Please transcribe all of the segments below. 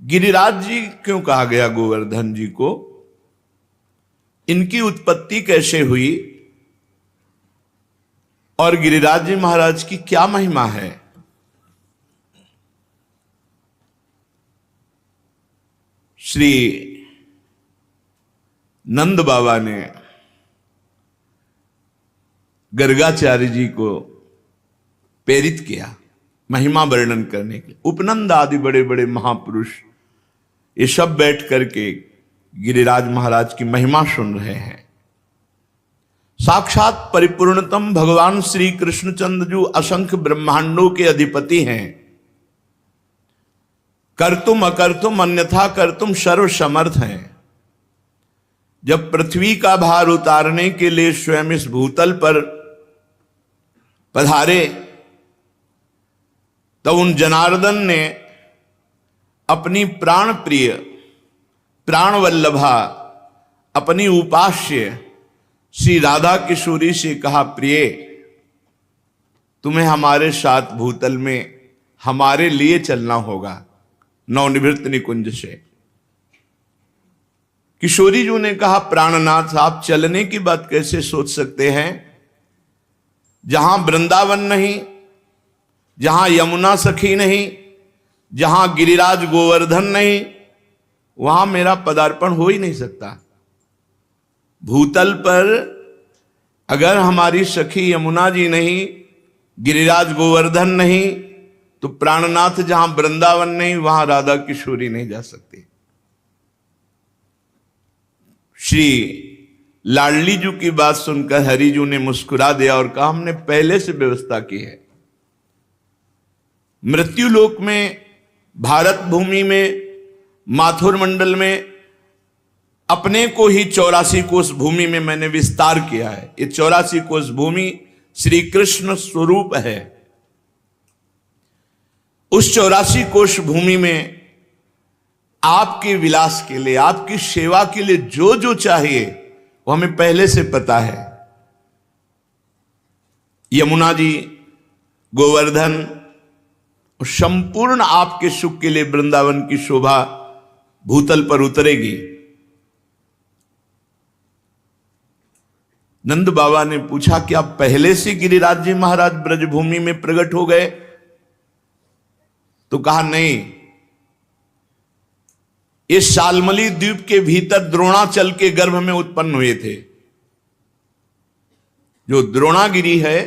गिरिराज जी क्यों कहा गया गोवर्धन जी को? इनकी उत्पत्ति कैसे हुई और गिरिराज जी महाराज की क्या महिमा है? श्री नंद बाबा ने गर्गाचार्य जी को प्रेरित किया महिमा वर्णन करने के लिए। उपनंद आदि बड़े बड़े महापुरुष ये सब बैठ करके गिरिराज महाराज की महिमा सुन रहे हैं। साक्षात परिपूर्णतम भगवान श्री कृष्णचंद्र जो असंख्य ब्रह्मांडों के अधिपति हैं, कर्तुम अकर्तुम अन्यथा कर्तुम सर्व समर्थ हैं। जब पृथ्वी का भार उतारने के लिए स्वयं इस भूतल पर पधारे तो उन जनार्दन ने अपनी प्राण प्रिय प्राण वल्लभा अपनी उपास्य श्री राधा किशोरी से कहा, प्रिय तुम्हें हमारे साथ भूतल में हमारे लिए चलना होगा नवनिवृत्त निकुंज से। किशोरी जी ने कहा, प्राणनाथ आप चलने की बात कैसे सोच सकते हैं? जहां वृंदावन नहीं, जहां यमुना सखी नहीं, जहां गिरिराज गोवर्धन नहीं, वहां मेरा पदार्पण हो ही नहीं सकता। भूतल पर अगर हमारी सखी यमुना जी नहीं, गिरिराज गोवर्धन नहीं, तो प्राणनाथ जहां वृंदावन नहीं वहां राधा किशोरी नहीं जा सकती। श्री लाडली जी की बात सुनकर हरिजू ने मुस्कुरा दिया और कहा, हमने पहले से व्यवस्था की है। मृत्यु लोक में, भारत भूमि में, माथुर मंडल में अपने को ही 84 कोष भूमि में मैंने विस्तार किया है। ये 84 कोष भूमि श्री कृष्ण स्वरूप है। उस 84 कोष भूमि में आपके विलास के लिए, आपकी सेवा के लिए जो जो चाहिए वो हमें पहले से पता है। यमुना जी, गोवर्धन, संपूर्ण आपके सुख के लिए वृंदावन की शोभा भूतल पर उतरेगी। नंद बाबा ने पूछा, क्या पहले से गिरिराज जी महाराज ब्रजभूमि में प्रकट हो गए? तो कहा, नहीं, इस शालमली द्वीप के भीतर द्रोणाचल के गर्भ में उत्पन्न हुए थे। जो द्रोणागिरी है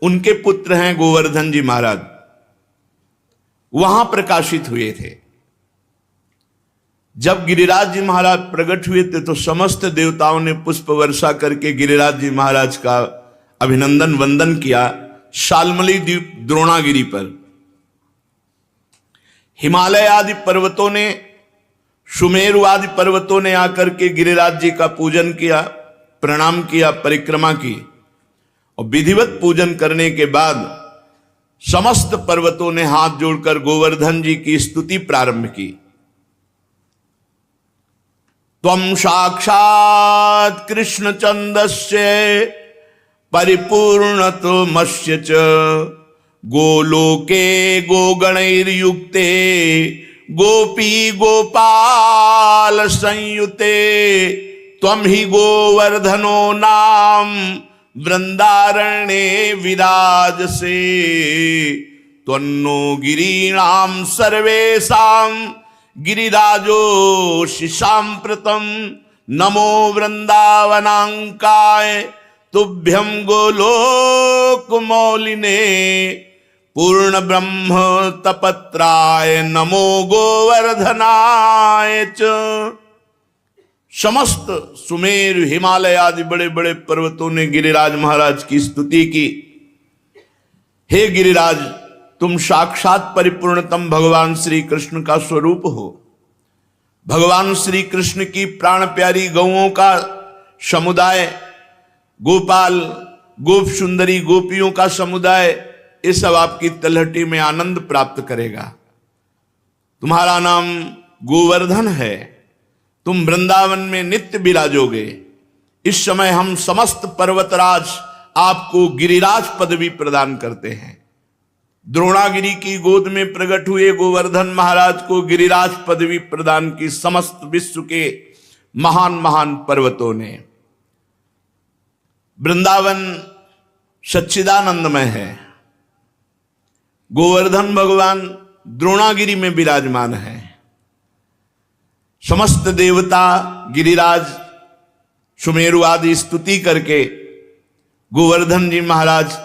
उनके पुत्र हैं गोवर्धन जी महाराज, वहां प्रकाशित हुए थे। जब गिरिराज जी महाराज प्रकट हुए थे तो समस्त देवताओं ने पुष्प वर्षा करके गिरिराज जी महाराज का अभिनंदन वंदन किया शालमली द्वीप द्रोणागिरी पर। हिमालय आदि पर्वतों ने, सुमेरु आदि पर्वतों ने आकर के गिरिराज जी का पूजन किया, प्रणाम किया, परिक्रमा की। और विधिवत पूजन करने के बाद समस्त पर्वतों ने हाथ जोड़कर गोवर्धन जी की स्तुति प्रारंभ की। त्वं साक्षात् कृष्णचंदस्य परिपूर्णतमस्य च गोलोके गोगणैर्युक्ते गोपी गोपाल संयुते त्वं हि गोवर्धनो नाम वृंदारण्ये विराजसे त्वन्नो गिरीणां सर्वेषां गिरिराजोऽसि साम्प्रतं नमो वृंदावनांकाय तुभ्यं गोलोकमौलिने पूर्ण ब्रह्म तपत्राय नमो गोवर्धनाय च। समस्त सुमेर, हिमालय आदि बड़े बड़े पर्वतों ने गिरिराज महाराज की स्तुति की। हे गिरिराज, तुम साक्षात परिपूर्णतम भगवान श्री कृष्ण का स्वरूप हो। भगवान श्री कृष्ण की प्राण प्यारी गौओं का समुदाय, गोपाल, गोप सुंदरी गोपियों का समुदाय, ये सब आपकी तलहटी में आनंद प्राप्त करेगा। तुम्हारा नाम गोवर्धन है, तुम वृंदावन में नित्य विराजोगे। इस समय हम समस्त पर्वतराज आपको गिरिराज पदवी प्रदान करते हैं। द्रोणागिरी की गोद में प्रकट हुए गोवर्धन महाराज को गिरिराज पदवी प्रदान की समस्त विश्व के महान महान पर्वतों ने। वृंदावन सच्चिदानंदमय है, गोवर्धन भगवान द्रोणागिरी में विराजमान है। समस्त देवता गिरिराज सुमेरु आदि स्तुति करके गोवर्धन जी महाराज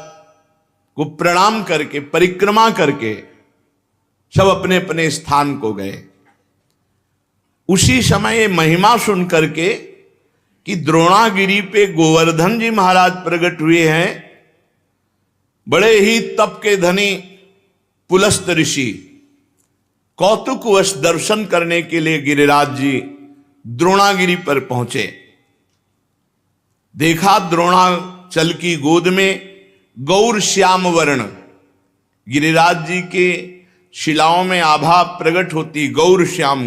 को प्रणाम करके परिक्रमा करके सब अपने अपने स्थान को गए। उसी समय महिमा सुन करके कि द्रोणागिरी पे गोवर्धन जी महाराज प्रकट हुए हैं, बड़े ही तप के धनी पुलस्त ऋषि कौतुकवश दर्शन करने के लिए गिरिराज जी द्रोणागिरी पर पहुंचे। देखा द्रोणाचल की गोद में गौर श्याम वर्ण, गिरिराज जी के शिलाओं में आभा प्रकट होती गौर श्याम।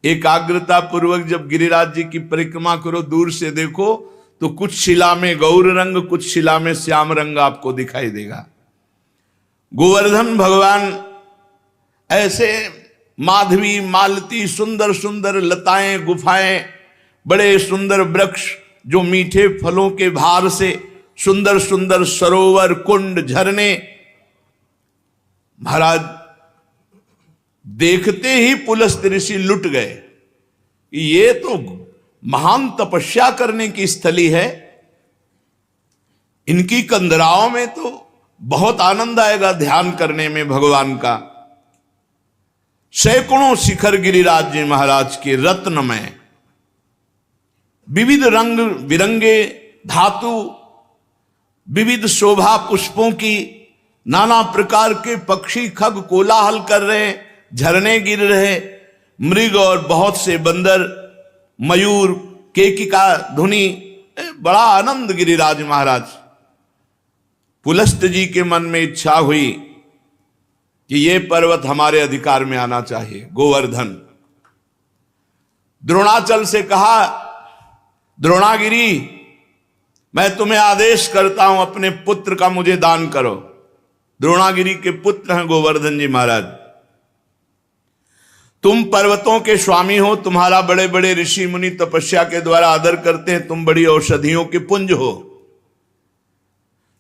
एकाग्रता पूर्वक जब गिरिराज जी की परिक्रमा करो, दूर से देखो तो कुछ शिला में गौर रंग, कुछ शिला में श्याम रंग आपको दिखाई देगा। गोवर्धन भगवान ऐसे माधवी मालती सुंदर सुंदर लताएं गुफाएं, बड़े सुंदर वृक्ष जो मीठे फलों के भार से सुंदर सुंदर सरोवर कुंड झरने, महाराज देखते ही पुलस्त ऋषि लुट गए। ये तो महान तपस्या करने की स्थली है, इनकी कंदराओं में तो बहुत आनंद आएगा ध्यान करने में भगवान का। सैकड़ों शिखर गिरिराज जी महाराज के रत्नमय, विविध रंग बिरंगे धातु, विविध शोभा पुष्पों की, नाना प्रकार के पक्षी खग कोलाहल कर रहे, झरने गिर रहे, मृग और बहुत से बंदर, मयूर, केकिका ध्वनि, बड़ा आनंद गिरिराज महाराज। पुलस्त जी के मन में इच्छा हुई कि ये पर्वत हमारे अधिकार में आना चाहिए, गोवर्धन। द्रोणाचल से कहा, द्रोणागिरी मैं तुम्हें आदेश करता हूं अपने पुत्र का मुझे दान करो। द्रोणागिरी के पुत्र हैं गोवर्धन जी महाराज। तुम पर्वतों के स्वामी हो, तुम्हारा बड़े बड़े ऋषि मुनि तपस्या के द्वारा आदर करते हैं, तुम बड़ी औषधियों के पुंज हो,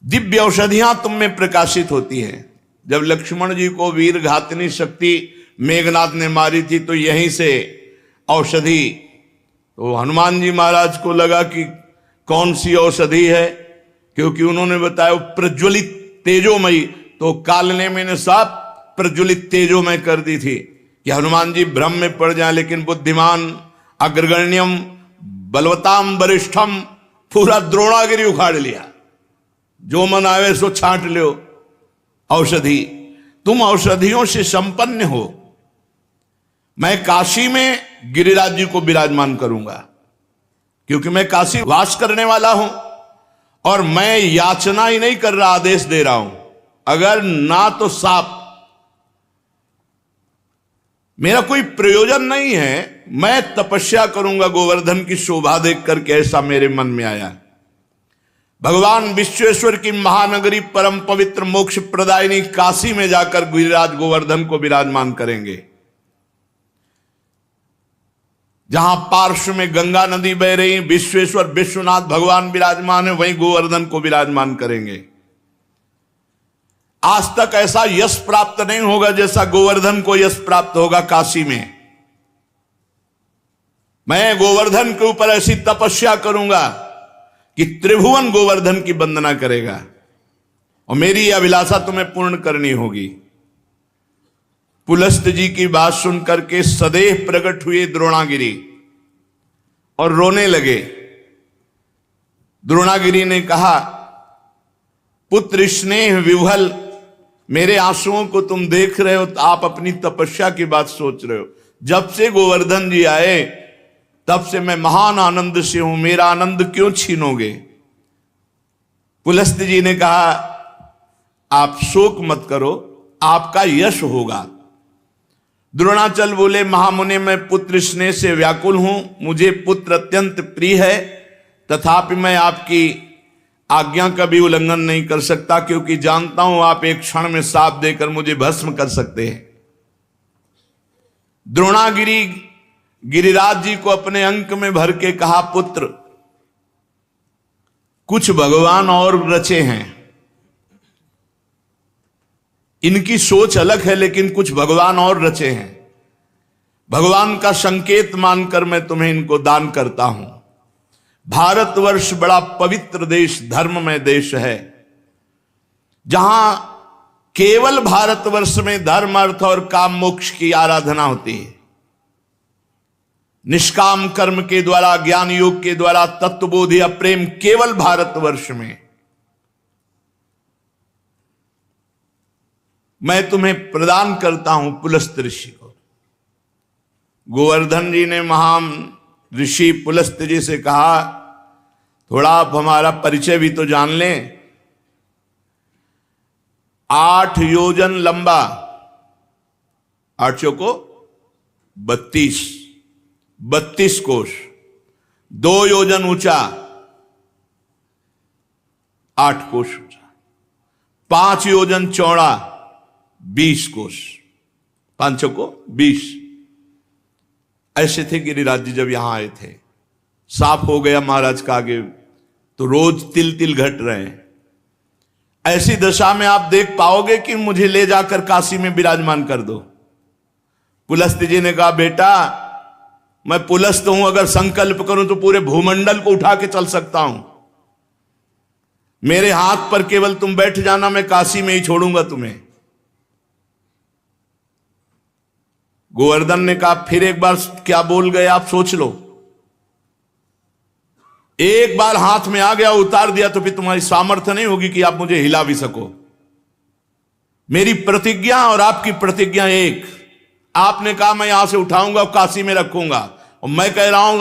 दिव्य औषधियां तुम में प्रकाशित होती हैं। जब लक्ष्मण जी को वीर घातनी शक्ति मेघनाथ ने मारी थी तो यहीं से औषधि, तो हनुमान जी महाराज को लगा कि कौन सी औषधि है, क्योंकि उन्होंने बताया प्रज्वलित तेजोमयी, तो कालने में ने साफ प्रज्वलित तेजोमय कर दी थी कि हनुमान जी भ्रम में पड़ जाए। लेकिन बुद्धिमान अग्रगण्यम बलवताम वरिष्ठम, पूरा द्रोणागिरी उखाड़ लिया, जो मन आवे सो छांट लो औषधि। तुम औषधियों से संपन्न हो। मैं काशी में गिरिराज जी को विराजमान करूंगा, क्योंकि मैं काशी वास करने वाला हूं और मैं याचना ही नहीं कर रहा, आदेश दे रहा हूं। अगर ना तो साप, मेरा कोई प्रयोजन नहीं है, मैं तपस्या करूंगा गोवर्धन की शोभा देख करके, ऐसा मेरे मन में आया। भगवान विश्वेश्वर की महानगरी परम पवित्र मोक्ष प्रदायिनी काशी में जाकर गिरिराज गोवर्धन को विराजमान करेंगे। जहां पार्श्व में गंगा नदी बह रही, विश्वेश्वर विश्वनाथ भगवान विराजमान है, वहीं गोवर्धन को विराजमान करेंगे। आज तक ऐसा यश प्राप्त नहीं होगा जैसा गोवर्धन को यश प्राप्त होगा काशी में। मैं गोवर्धन के ऊपर ऐसी तपस्या करूंगा कि त्रिभुवन गोवर्धन की वंदना करेगा, और मेरी अभिलाषा तुम्हें पूर्ण करनी होगी। पुलस्त जी की बात सुन करके सदैव प्रकट हुए द्रोणागिरी और रोने लगे। द्रोणागिरी ने कहा, पुत्र स्नेह विह्वल, मेरे आंसुओं को तुम देख रहे हो तो आप अपनी तपस्या की बात सोच रहे हो। जब से गोवर्धन जी आए तब से मैं महान आनंद से हूं, मेरा आनंद क्यों छीनोगे। पुलस्त जी ने कहा, आप शोक मत करो, आपका यश होगा। द्रोणाचल बोले, महामुनि मैं पुत्र स्नेह से व्याकुल हूं, मुझे पुत्र अत्यंत प्रिय है, तथापि मैं आपकी आज्ञा का भी उल्लंघन नहीं कर सकता, क्योंकि जानता हूं आप एक क्षण में साप देकर मुझे भस्म कर सकते हैं। द्रोणागिरी गिरिराज जी को अपने अंक में भर के कहा, पुत्र कुछ भगवान और रचे हैं, इनकी सोच अलग है लेकिन कुछ भगवान और रचे हैं। भगवान का संकेत मानकर मैं तुम्हें इनको दान करता हूं। भारतवर्ष बड़ा पवित्र देश, धर्ममय देश है, जहां केवल भारतवर्ष में धर्म, अर्थ और काम मोक्ष की आराधना होती है। निष्काम कर्म के द्वारा, ज्ञान योग के द्वारा तत्वबोध या प्रेम केवल भारतवर्ष में। मैं तुम्हें प्रदान करता हूं पुलस्त ऋषि को। गोवर्धन जी ने महान ऋषि पुलस्त जी से कहा, थोड़ा आप हमारा परिचय भी तो जान लें। 8 योजन लंबा, 8 चौको 32 कोश, 2 योजन ऊंचा, 8 कोश ऊंचा, 5 योजन चौड़ा, 20 कोश, 5 चौको 20। ऐसे थे गिरिराज जी जब यहां आए थे। साफ हो गया महाराज का आगे, तो रोज तिल तिल घट रहे हैं। ऐसी दशा में आप देख पाओगे कि मुझे ले जाकर काशी में विराजमान कर दो। पुलस्त जी ने कहा, बेटा मैं पुलस्त हूं, अगर संकल्प करूं तो पूरे भूमंडल को उठा के चल सकता हूं। मेरे हाथ पर केवल तुम बैठ जाना, मैं काशी में ही छोड़ूंगा तुम्हें। गोवर्धन ने कहा, फिर एक बार क्या बोल गए आप, सोच लो। एक बार हाथ में आ गया, उतार दिया, तो फिर तुम्हारी सामर्थ्य नहीं होगी कि आप मुझे हिला भी सको। मेरी प्रतिज्ञा और आपकी प्रतिज्ञा एक। आपने कहा मैं यहां से उठाऊंगा और काशी में रखूंगा, और मैं कह रहा हूं